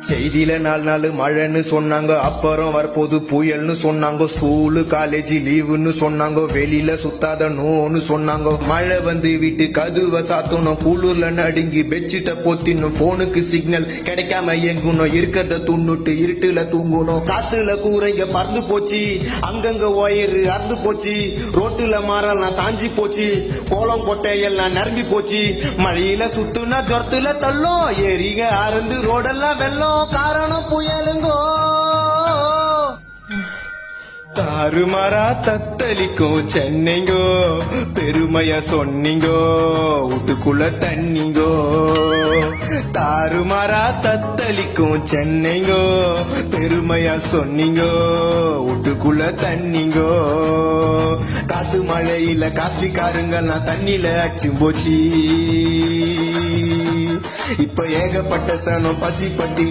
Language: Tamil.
செய்தியில 4 நாள் மழைன்னு சொன்னாங்க, அப்புறம் வரப்போது புயல்னு சொன்னாங்க. ஸ்கூலு காலேஜ் லீவுன்னு சொன்னாங்க, வெளியில சுத்தாத நோன்னு சொன்னாங்க. மழை வந்து வீட்டு கதுவை சாத்தணும், குளிர்ல நடுங்கி பெட்ஷீட்டை போத்தினும், போனுக்கு சிக்னல் கிடைக்காம எங்கணும், இருக்கிறத துண்ணுட்டு இருட்டுல தூங்கணும். காத்துல கூரைங்க பறந்து போச்சு, அங்கங்க ஒயரு அறுந்து போச்சு, ரோட்டுல மரம்லாம் சாஞ்சி போச்சு, கோலம் கொட்டை எல்லாம் நிரம்பி போச்சு. மழையில சுத்துனா ஜொரத்துல தள்ளும், ஏரிக அறந்து ரோடெல்லாம் வெள்ளம், காரணம் புயலுங்கோ. தாறுமாறா தத்தளிக்கும் சென்னைங்கோ, பெருமையா சொன்னீங்கோ, வீட்டுக்குள்ள தண்ணிங்கோ. தாறுமாறா தத்தளிக்கும் சென்னைங்கோ, பெருமையா சொன்னீங்கோ, வீட்டுக்குள்ள தண்ணிங்கோ. காத்து மழையில காஸ்ட்லிக்காருங்கெல்லாம் தண்ணியில அச்சு போச்சு. இப்ப ஏகப்பட்ட சனம் பசி பட்டி